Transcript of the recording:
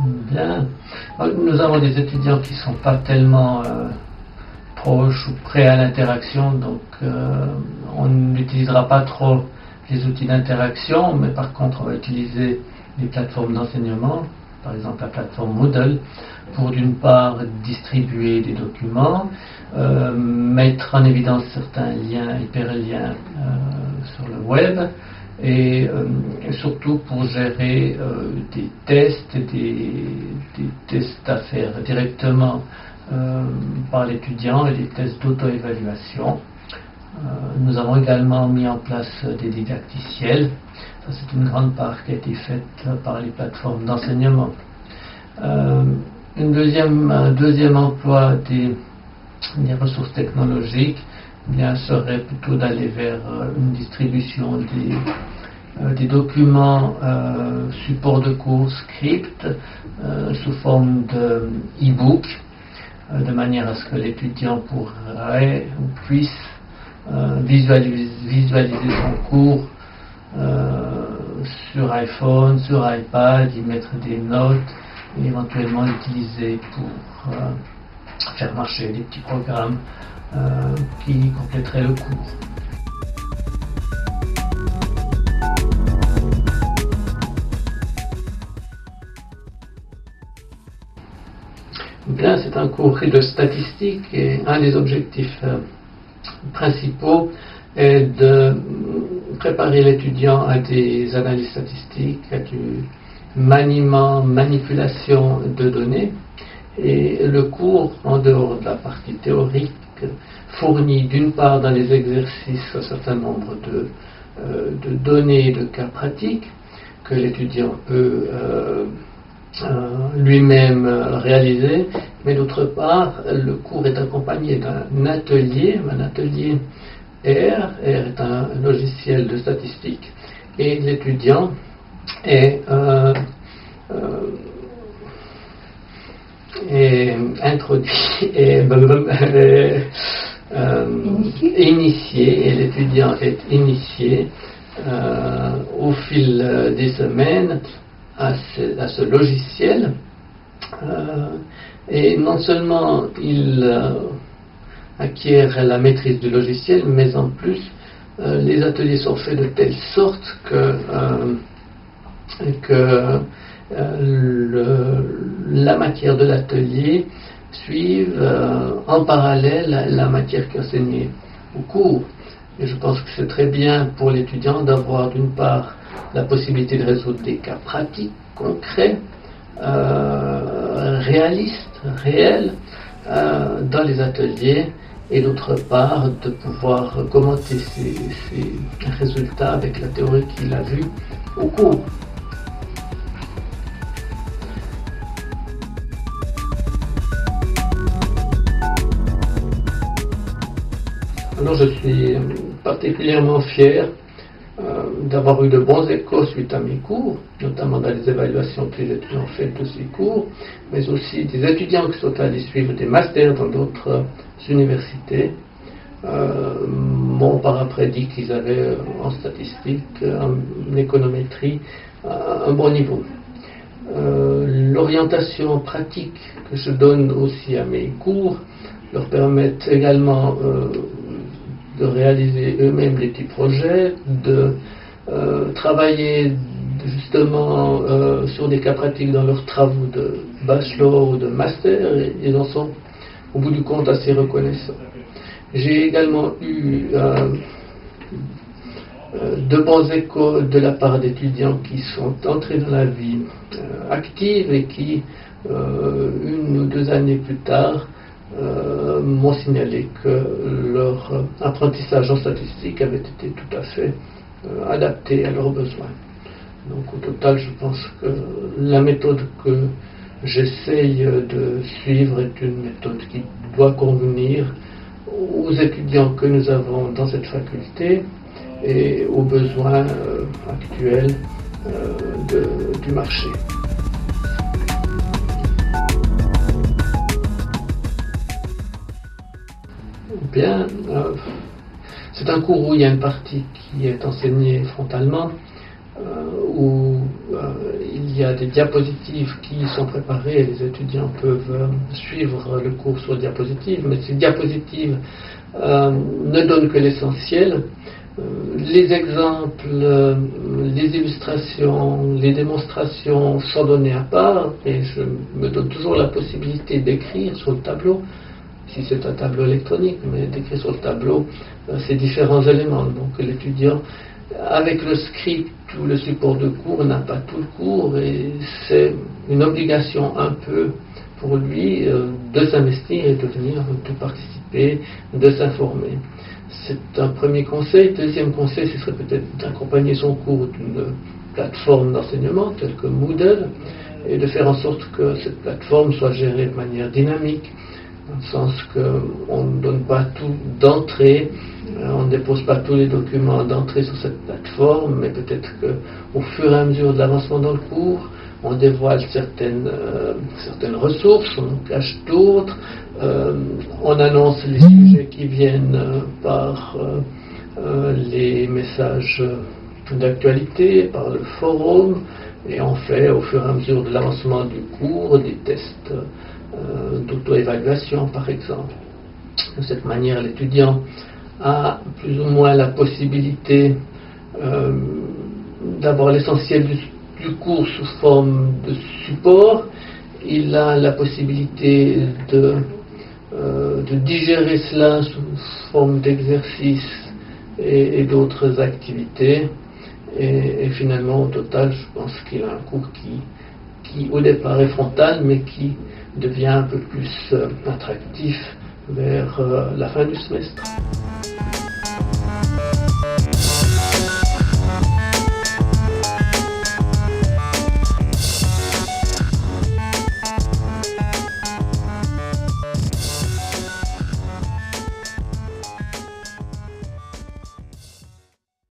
Bien. Nous avons des étudiants qui ne sont pas tellement proches ou prêts à l'interaction, donc on n'utilisera pas trop les outils d'interaction, mais par contre on va utiliser des plateformes d'enseignement, par exemple la plateforme Moodle, pour d'une part distribuer des documents, mettre en évidence certains liens, hyperliens sur le web, et surtout pour gérer des tests à faire directement par l'étudiant et des tests d'auto-évaluation. Nous avons également mis en place des didacticiels. Ça, c'est une grande part qui a été faite par les plateformes d'enseignement. Un deuxième emploi des ressources technologiques serait plutôt d'aller vers une distribution des documents support de cours script sous forme de e-book, de manière à ce que l'étudiant puisse visualiser son cours sur iPhone, sur iPad, y mettre des notes et éventuellement l'utiliser pour faire marcher des petits programmes qui compléteraient le cours. Bien, c'est un cours de statistique et un des objectifs principaux est de préparer l'étudiant à des analyses statistiques, à du maniement, manipulation de données. Et le cours, en dehors de la partie théorique, fournit d'une part dans les exercices un certain nombre de données, de cas pratiques que l'étudiant peut lui-même réaliser, mais d'autre part, le cours est accompagné d'un atelier, R est un logiciel de statistique, et l'étudiant est introduit initié, et l'étudiant est initié au fil des semaines à ce logiciel, et non seulement il acquiert la maîtrise du logiciel, mais en plus les ateliers sont faits de telle sorte que la matière de l'atelier suive en parallèle la matière qui est enseignée au cours. Et je pense que c'est très bien pour l'étudiant d'avoir d'une part la possibilité de résoudre des cas pratiques, concrets, réalistes, réels, dans les ateliers, et d'autre part de pouvoir commenter ces résultats avec la théorie qu'il a vue au cours. Alors je suis particulièrement fier d'avoir eu de bons échos suite à mes cours, notamment dans les évaluations que les étudiants ont faites de ces cours, mais aussi des étudiants qui sont allés suivre des masters dans d'autres universités m'ont par après dit qu'ils avaient en statistique, en économétrie, un bon niveau. L'orientation pratique que je donne aussi à mes cours leur permet également de réaliser eux-mêmes des petits projets, de travailler justement sur des cas pratiques dans leurs travaux de bachelor ou de master, et ils en sont au bout du compte assez reconnaissants. J'ai également eu de bons échos de la part d'étudiants qui sont entrés dans la vie active et qui, 1 ou 2 années plus tard, m'ont signalé que leur apprentissage en statistique avait été tout à fait adapté à leurs besoins. Donc au total, je pense que la méthode que j'essaye de suivre est une méthode qui doit convenir aux étudiants que nous avons dans cette faculté et aux besoins actuels du marché. Bien, c'est un cours où il y a une partie qui est enseignée frontalement, où il y a des diapositives qui sont préparées et les étudiants peuvent suivre le cours sur diapositives, mais ces diapositives ne donnent que l'essentiel. Les exemples, les illustrations, les démonstrations sont données à part et je me donne toujours la possibilité d'écrire sur le tableau, si c'est un tableau électronique, mais d'écrire sur le tableau ces différents éléments. Donc l'étudiant, avec le script ou le support de cours, n'a pas tout le cours et c'est une obligation un peu pour lui de s'investir et de participer, de s'informer. C'est un premier conseil. Deuxième conseil, ce serait peut-être d'accompagner son cours d'une plateforme d'enseignement telle que Moodle et de faire en sorte que cette plateforme soit gérée de manière dynamique, dans le sens qu'on ne donne pas tout d'entrée, on ne dépose pas tous les documents d'entrée sur cette plateforme, mais peut-être qu'au fur et à mesure de l'avancement dans le cours, on dévoile certaines ressources, on en cache d'autres, on annonce les sujets qui viennent par les messages d'actualité, par le forum, et on fait au fur et à mesure de l'avancement du cours des tests d'auto-évaluation par exemple. De cette manière, l'étudiant a plus ou moins la possibilité d'avoir l'essentiel du cours sous forme de support. Il a la possibilité de digérer cela sous forme d'exercices et d'autres activités. Et finalement, au total, je pense qu'il a un cours qui au départ est frontal, mais qui devient un peu plus attractif vers la fin du semestre.